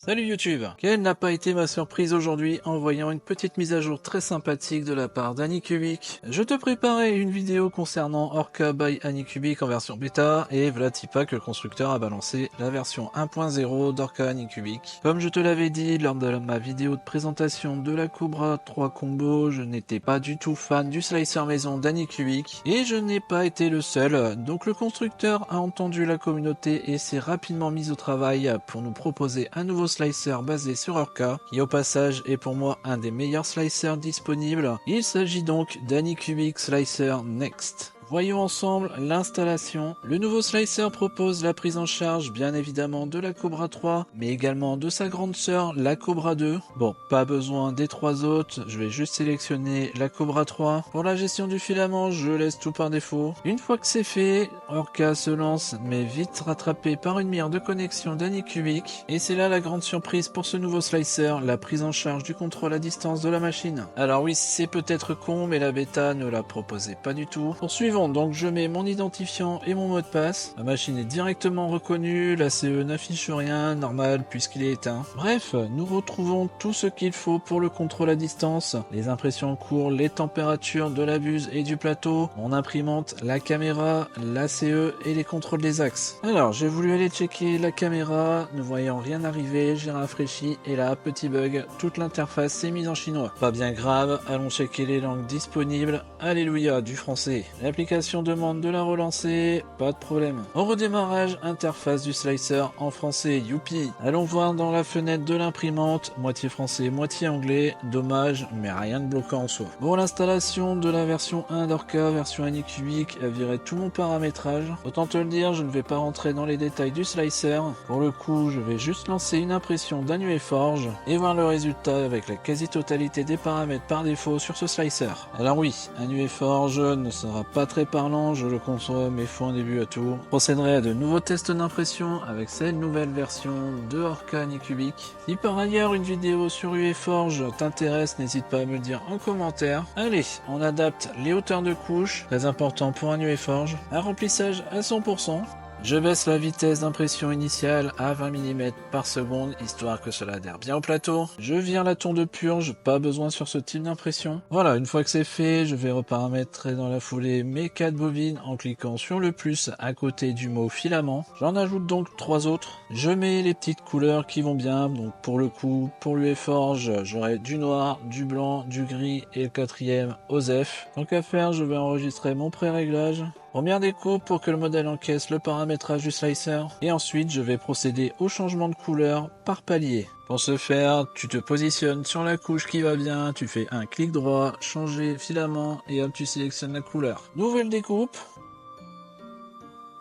Salut YouTube! Quelle n'a pas été ma surprise aujourd'hui en voyant une petite mise à jour très sympathique de la part d'Anycubic. Je te préparais une vidéo concernant Orca by Anycubic en version bêta et Vlatipa que le constructeur a balancé la version 1.0 d'Orca Anycubic. Comme je te l'avais dit lors de ma vidéo de présentation de la Cobra 3 Combo, je n'étais pas du tout fan du slicer maison d'Anycubic et je n'ai pas été le seul. Donc le constructeur a entendu la communauté et s'est rapidement mis au travail pour nous proposer un nouveau slicer basé sur Orca, qui au passage est pour moi un des meilleurs slicers disponibles. Il s'agit donc d'Anycubic Slicer Next. Voyons ensemble l'installation. Le nouveau slicer propose la prise en charge bien évidemment de la Cobra 3, mais également de sa grande sœur, la Cobra 2. Bon, pas besoin des trois autres, je vais juste sélectionner la Cobra 3. Pour la gestion du filament, je laisse tout par défaut. Une fois que c'est fait, Orca se lance, mais vite rattrapé par une mire de connexion d'Anycubic. Et c'est là la grande surprise pour ce nouveau slicer, la prise en charge du contrôle à distance de la machine. Alors oui, c'est peut-être con, mais la bêta ne la proposait pas du tout. Poursuivons. Donc je mets mon identifiant et mon mot de passe. La machine est directement reconnue, la CE n'affiche rien, normal puisqu'il est éteint. Bref, nous retrouvons tout ce qu'il faut pour le contrôle à distance, les impressions en cours, les températures de la buse et du plateau, mon imprimante, la caméra, la CE et les contrôles des axes. Alors j'ai voulu aller checker la caméra, ne voyant rien arriver, j'ai rafraîchi et là, petit bug, toute l'interface s'est mise en chinois. Pas bien grave, allons checker les langues disponibles. Alléluia, du français. L'application demande de la relancer, pas de problème. Au redémarrage, interface du slicer en français, youpi. Allons voir dans la fenêtre de l'imprimante, moitié français, moitié anglais, dommage, mais rien de bloquant en soi. Pour l'installation de la version 1 d'Orca, version Anycubic, a viré tout mon paramétrage. Autant te le dire, je ne vais pas rentrer dans les détails du slicer. Pour le coup, je vais juste lancer une impression d'un UEForge et voir le résultat avec la quasi-totalité des paramètres par défaut sur ce slicer. Alors oui, un UEForge ne sera pas très parlant, je le conçois, mais faut un début à tout. Je procéderai à de nouveaux tests d'impression avec cette nouvelle version de Orca Anycubic. Si par ailleurs une vidéo sur UEForge t'intéresse, n'hésite pas à me le dire en commentaire. Allez, on adapte les hauteurs de couche, très important pour un UEForge. Un remplissage à 100%. Je baisse la vitesse d'impression initiale à 20 mm par seconde, histoire que cela adhère bien au plateau. Je vire la tour de purge, pas besoin sur ce type d'impression. Voilà, une fois que c'est fait, je vais reparamétrer dans la foulée mes 4 bobines en cliquant sur le plus à côté du mot filament. J'en ajoute donc 3 autres. Je mets les petites couleurs qui vont bien, donc pour le coup, pour l'UEForge, j'aurai du noir, du blanc, du gris et le quatrième, OSEF. Tant qu'à faire, je vais enregistrer mon pré-réglage. Première découpe pour que le modèle encaisse le paramétrage du slicer et ensuite je vais procéder au changement de couleur par palier. Pour ce faire, tu te positionnes sur la couche qui va bien, tu fais un clic droit, changer filament et hop tu sélectionnes la couleur. Nouvelle découpe.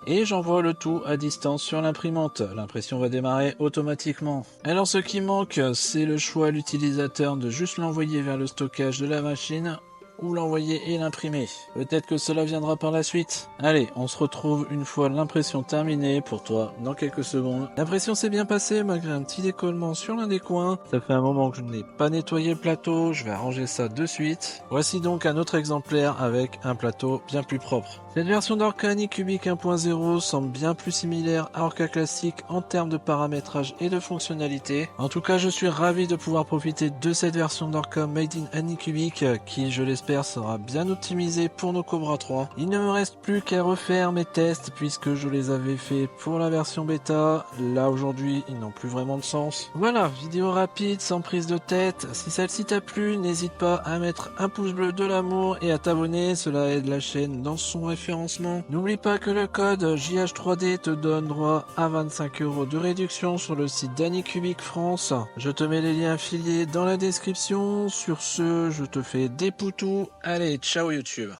Et j'envoie le tout à distance sur l'imprimante. L'impression va démarrer automatiquement. Alors ce qui manque, c'est le choix à l'utilisateur de juste l'envoyer vers le stockage de la machine ou l'envoyer et l'imprimer. Peut-être que cela viendra par la suite. Allez, on se retrouve une fois l'impression terminée pour toi dans quelques secondes. L'impression s'est bien passée malgré un petit décollement sur l'un des coins. Ça fait un moment que je n'ai pas nettoyé le plateau, je vais arranger ça de suite. Voici donc un autre exemplaire avec un plateau bien plus propre. Cette version d'Orca Anycubic 1.0 semble bien plus similaire à Orca classique en termes de paramétrage et de fonctionnalité. En tout cas, je suis ravi de pouvoir profiter de cette version d'Orca Made in Anycubic qui, je l'espère, sera bien optimisée pour nos Cobra 3. Il ne me reste plus qu'à refaire mes tests puisque je les avais fait pour la version bêta. Là, aujourd'hui, ils n'ont plus vraiment de sens. Voilà, vidéo rapide, sans prise de tête. Si celle-ci t'a plu, n'hésite pas à mettre un pouce bleu de l'amour et à t'abonner. Cela aide la chaîne dans son référencement. N'oublie pas que le code JH3D te donne droit à 25 € de réduction sur le site d'Anycubic France. Je te mets les liens affiliés dans la description. Sur ce, je te fais des poutous. Allez, ciao YouTube.